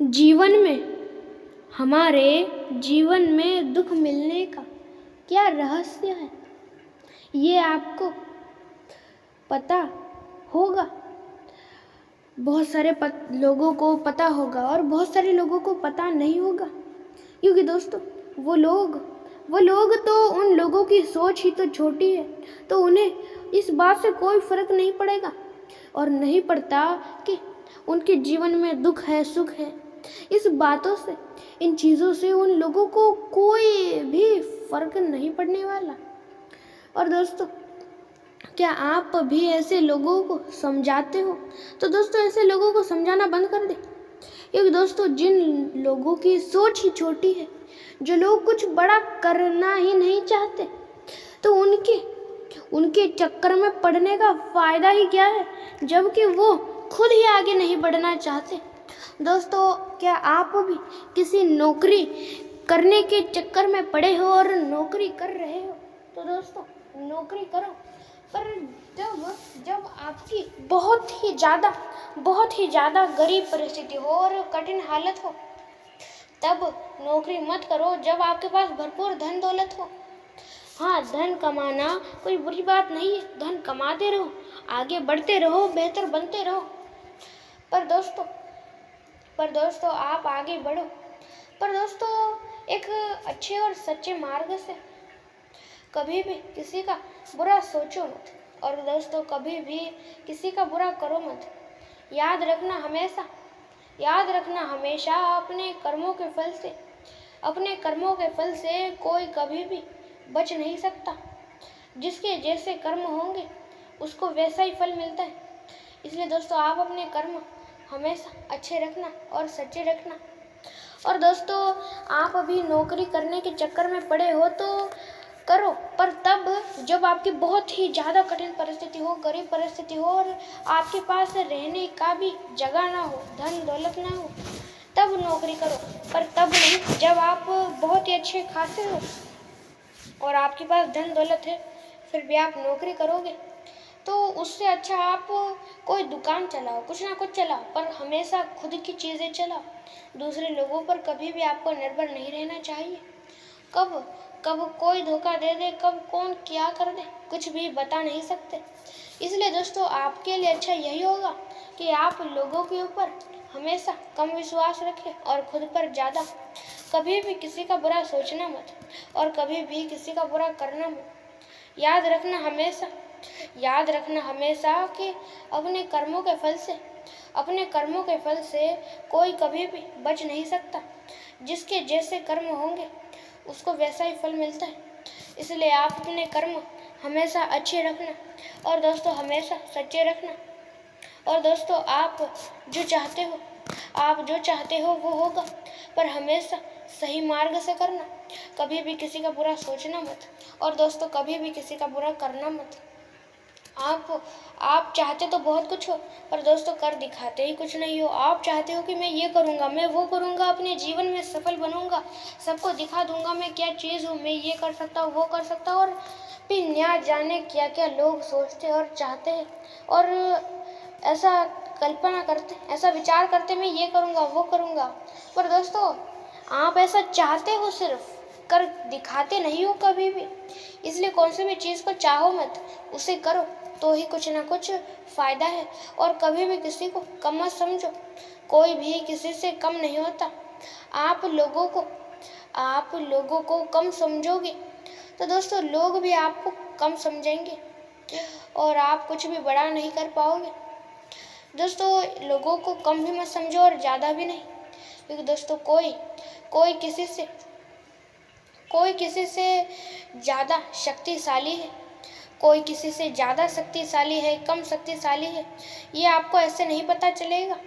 जीवन में हमारे जीवन में दुख मिलने का क्या रहस्य है, ये आपको पता होगा। बहुत सारे लोगों को पता होगा और बहुत सारे लोगों को पता नहीं होगा, क्योंकि दोस्तों वो लोग तो उन लोगों की सोच ही तो छोटी है, तो उन्हें इस बात से कोई फर्क नहीं पड़ेगा और नहीं पड़ता कि उनके जीवन में दुख है सुख है। इस बातों से, इन चीज़ों से उन लोगों को कोई भी फर्क नहीं पड़ने वाला। और दोस्तों, क्या आप भी ऐसे लोगों को समझाते हो? तो दोस्तों ऐसे लोगों को समझाना बंद कर दे, क्योंकि दोस्तों जिन लोगों की सोच ही छोटी है, जो लोग कुछ बड़ा करना ही नहीं चाहते, तो उनके चक्कर में पड़ने का फ़ायदा ही क्या है, जबकि वो खुद ही आगे नहीं बढ़ना चाहते। दोस्तों, क्या आप भी किसी नौकरी करने के चक्कर में पड़े हो और नौकरी कर रहे हो? तो दोस्तों नौकरी करो, पर जब आपकी बहुत ही ज़्यादा गरीब परिस्थिति हो और कठिन हालत हो, तब नौकरी मत करो। जब आपके पास भरपूर धन दौलत हो, हाँ, धन कमाना कोई बुरी बात नहीं है, धन कमाते रहो, आगे बढ़ते रहो, बेहतर बनते रहो। पर दोस्तों आप आगे बढ़ो, पर दोस्तों एक अच्छे और सच्चे मार्ग से। कभी भी किसी का बुरा सोचो मत, और दोस्तों कभी भी किसी का बुरा करो मत। याद रखना हमेशा अपने कर्मों के फल से कोई कभी भी बच नहीं सकता। जिसके जैसे कर्म होंगे उसको वैसा ही फल मिलता है। इसलिए दोस्तों आप अपने कर्म हमेशा अच्छे रखना और सच्चे रखना। और दोस्तों आप अभी नौकरी करने के चक्कर में पड़े हो तो करो, पर तब जब आपकी बहुत ही ज़्यादा कठिन परिस्थिति हो, गरीब परिस्थिति हो और आपके पास रहने का भी जगह ना हो, धन दौलत ना हो, तब नौकरी करो। पर तब नहीं जब आप बहुत ही अच्छे खासे हो और आपके पास धन दौलत है, फिर भी आप नौकरी करोगे, तो उससे अच्छा आप कोई दुकान चलाओ, कुछ ना कुछ चलाओ, पर हमेशा खुद की चीज़ें चलाओ। दूसरे लोगों पर कभी भी आपको निर्भर नहीं रहना चाहिए। कब कोई धोखा दे दे, कब कौन क्या कर दे, कुछ भी बता नहीं सकते। इसलिए दोस्तों आपके लिए अच्छा यही होगा कि आप लोगों के ऊपर हमेशा कम विश्वास रखें और खुद पर ज़्यादा। कभी भी किसी का बुरा सोचना मत और कभी भी किसी का बुरा करना मत। याद रखना हमेशा कि अपने कर्मों के फल से कोई कभी भी बच नहीं सकता। जिसके जैसे कर्म होंगे उसको वैसा ही फल मिलता है। इसलिए आप अपने कर्म हमेशा अच्छे रखना और दोस्तों हमेशा सच्चे रखना। और दोस्तों आप जो चाहते हो वो होगा, पर हमेशा सही मार्ग से करना। कभी भी किसी का बुरा सोचना मत और दोस्तों कभी भी किसी का बुरा करना मत। आप चाहते तो बहुत कुछ हो, पर दोस्तों कर दिखाते ही कुछ नहीं हो। आप चाहते हो कि मैं ये करूँगा, मैं वो करूँगा, अपने जीवन में सफल बनूँगा, सबको दिखा दूँगा मैं क्या चीज़ हूँ, मैं ये कर सकता हूँ, वो कर सकता हूँ, और फिर ना जाने क्या क्या लोग सोचते और चाहते हैं और ऐसा कल्पना करते, ऐसा विचार करते मैं ये करूँगा, वो करूँगा। पर दोस्तों आप ऐसा चाहते हो, सिर्फ कर दिखाते नहीं हो कभी भी। इसलिए कौन सी भी चीज़ को चाहो मत, उसे करो तो ही कुछ ना कुछ फ़ायदा है। और कभी भी किसी को कम मत समझो, कोई भी किसी से कम नहीं होता। आप लोगों को कम समझोगे तो दोस्तों लोग भी आपको कम समझेंगे और आप कुछ भी बड़ा नहीं कर पाओगे। दोस्तों लोगों को कम भी मत समझो और ज़्यादा भी नहीं, क्योंकि दोस्तों कोई किसी से ज़्यादा शक्तिशाली है, कोई किसी से ज़्यादा शक्तिशाली है, कम शक्तिशाली है, ये आपको ऐसे नहीं पता चलेगा।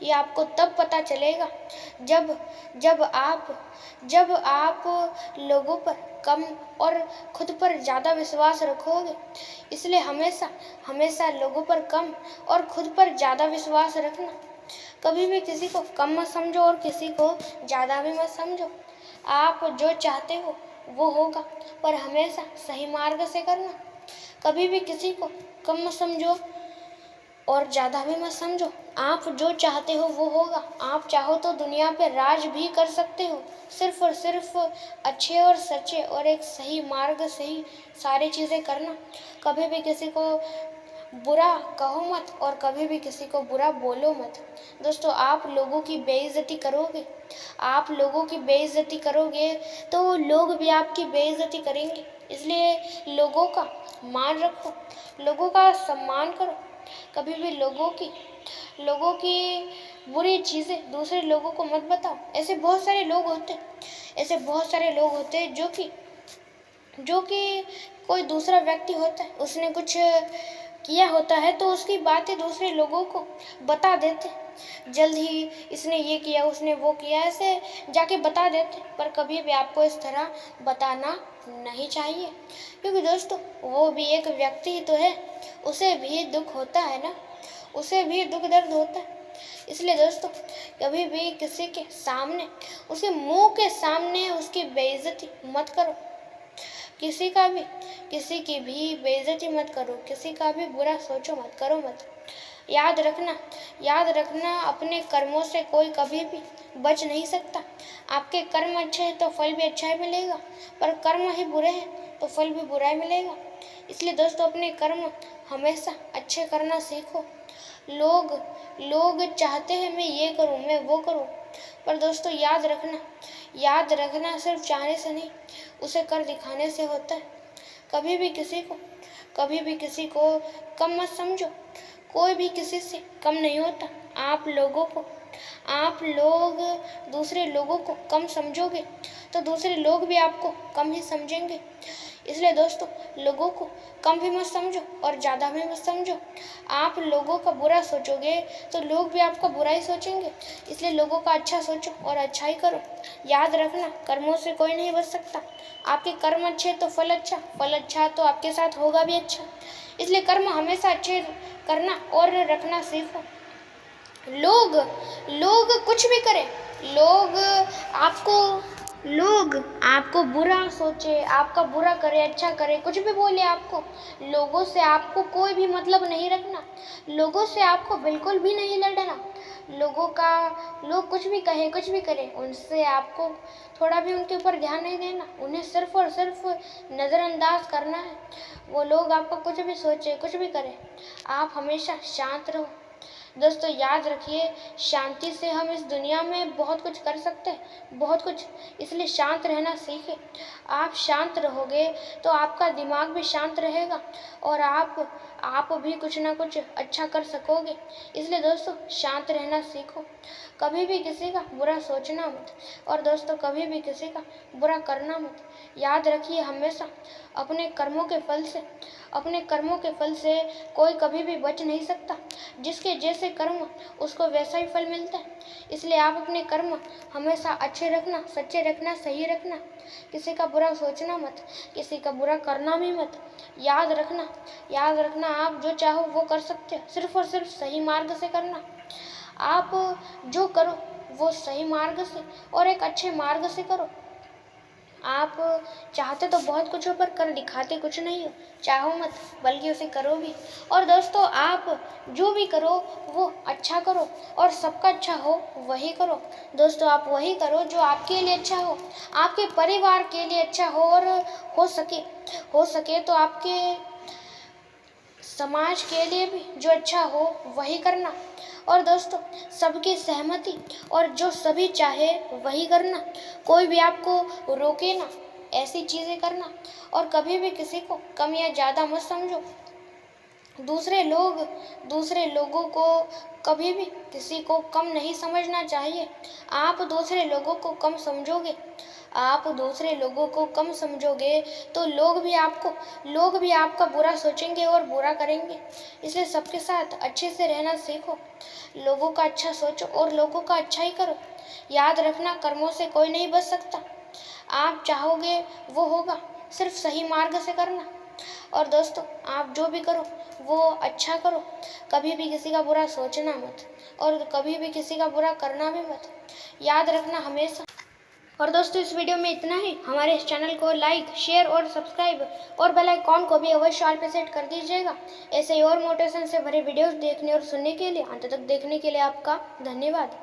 ये आपको तब पता चलेगा जब आप लोगों पर कम और खुद पर ज़्यादा विश्वास रखोगे। इसलिए हमेशा लोगों पर कम और खुद पर ज़्यादा विश्वास रखना। कभी भी किसी को कम मत समझो और किसी को ज़्यादा भी मत समझो। आप जो चाहते हो वो होगा, पर हमेशा सही मार्ग से करना। कभी भी किसी को कम मत समझो और ज़्यादा भी मत समझो, आप जो चाहते हो वो होगा। आप चाहो तो दुनिया पे राज भी कर सकते हो। सिर्फ और सिर्फ अच्छे और सच्चे और एक सही मार्ग से ही सारी चीज़ें करना। कभी भी किसी को बुरा कहो मत और कभी भी किसी को बुरा बोलो मत। दोस्तों, आप लोगों की बेइज्जती करोगे, आप लोगों की बेइज्जती करोगे तो लोग भी आपकी बेइज्जती करेंगे। इसलिए लोगों का मान रखो, लोगों का सम्मान करो। कभी भी लोगों की बुरी चीज़ें दूसरे लोगों को मत बताओ। ऐसे बहुत सारे लोग होते हैं जो कि कोई दूसरा व्यक्ति होता है, उसने कुछ किया होता है तो उसकी बातें दूसरे लोगों को बता देते, जल्द ही इसने ये किया, उसने वो किया, ऐसे जाके बता देते। पर कभी भी आपको इस तरह बताना नहीं चाहिए, क्योंकि दोस्तों वो भी एक व्यक्ति ही तो है, उसे भी दुख होता है ना, उसे भी दुख दर्द होता है। इसलिए दोस्तों, कभी भी किसी के सामने, उसके मुंह के सामने उसकी बेइज्जती मत करो। किसी की भी बेइज्जती मत करो, किसी का भी बुरा सोचो मत, करो मत। याद रखना अपने कर्मों से कोई कभी भी बच नहीं सकता। आपके कर्म अच्छे हैं तो फल भी अच्छा ही मिलेगा, पर कर्म ही बुरे हैं तो फल भी बुरा ही मिलेगा। इसलिए दोस्तों, अपने कर्म हमेशा अच्छे करना सीखो। लोग चाहते हैं मैं ये करूं, मैं वो करूं, पर दोस्तों याद रखना सिर्फ चाहने से नहीं, उसे कर दिखाने से होता है। कभी भी किसी को कम मत समझो। कोई भी किसी से कम नहीं होता। आप लोग दूसरे लोगों को कम समझोगे तो दूसरे लोग भी आपको कम ही समझेंगे। इसलिए दोस्तों, लोगों को कम भी मत समझो और ज़्यादा भी मत समझो। आप लोगों का बुरा सोचोगे तो लोग भी आपका बुरा ही सोचेंगे। इसलिए लोगों का अच्छा सोचो और अच्छा ही करो। याद रखना, कर्मों से कोई नहीं बच सकता। आपके कर्म अच्छे तो फल अच्छा तो आपके साथ होगा भी अच्छा। इसलिए कर्म हमेशा अच्छे करना और रखना सीखो। लोग कुछ भी करें, लोग आपको बुरा सोचे, आपका बुरा करे, अच्छा करे, कुछ भी बोले आपको, लोगों से आपको कोई भी मतलब नहीं रखना। लोगों से आपको बिल्कुल भी नहीं लड़ना। लोग कुछ भी कहे, कुछ भी करें, उनसे आपको थोड़ा भी उनके ऊपर ध्यान नहीं देना। उन्हें सिर्फ और सिर्फ नज़रअंदाज करना है। वो लोग आपको कुछ भी सोचे, कुछ भी करें, आप हमेशा शांत रहो। दोस्तों, याद रखिए, शांति से हम इस दुनिया में बहुत कुछ कर सकते हैं, बहुत कुछ। इसलिए शांत रहना सीखें। आप शांत रहोगे तो आपका दिमाग भी शांत रहेगा और आप भी कुछ ना कुछ अच्छा कर सकोगे। इसलिए दोस्तों, शांत रहना सीखो। कभी भी किसी का बुरा सोचना मत और दोस्तों, कभी भी किसी का बुरा करना मत। याद रखिए, हमेशा अपने कर्मों के फल से कोई कभी भी बच नहीं सकता। जिसके जैसे कर्म, उसको वैसा ही फल मिलता है। इसलिए आप अपने कर्म हमेशा अच्छे रखना, सच्चे रखना, सही रखना। किसी का बुरा सोचना मत, किसी का बुरा करना भी मत। याद रखना, आप जो चाहो वो कर सकते हो, सिर्फ और सिर्फ सही मार्ग से करना। आप जो करो वो सही मार्ग से और एक अच्छे मार्ग से करो। आप चाहते तो बहुत कुछ हो, पर कर दिखाते कुछ नहीं हो। चाहो मत, बल्कि उसे करो भी। और दोस्तों, आप जो भी करो वो अच्छा करो और सबका अच्छा हो वही करो। दोस्तों, आप वही करो जो आपके लिए अच्छा हो, आपके परिवार के लिए अच्छा हो, और हो सके तो आपके समाज के लिए भी जो अच्छा हो वही करना। और दोस्तों, सबकी सहमति और जो सभी चाहे वही करना। कोई भी आपको रोके ना ऐसी चीज़ें करना, और कभी भी किसी को कम या ज़्यादा मत समझो। दूसरे लोगों को कभी भी किसी को कम नहीं समझना चाहिए। आप दूसरे लोगों को कम समझोगे तो लोग भी आपका बुरा सोचेंगे और बुरा करेंगे। इसलिए सबके साथ अच्छे से रहना सीखो। लोगों का अच्छा सोचो और लोगों का अच्छा ही करो। याद रखना, कर्मों से कोई नहीं बच सकता। आप चाहोगे वो होगा, सिर्फ सही मार्ग से करना। और दोस्तों, आप जो भी करो वो अच्छा करो। कभी भी किसी का बुरा सोचना मत और कभी भी किसी का बुरा करना भी मत। याद रखना, और दोस्तों इस वीडियो में इतना ही। हमारे इस चैनल को लाइक, शेयर और सब्सक्राइब और बेल आइकॉन को भी अवश्य ऑल पे सेट कर दीजिएगा। ऐसे ही और मोटिवेशन से भरे वीडियोस देखने और सुनने के लिए अंत तक देखने के लिए आपका धन्यवाद।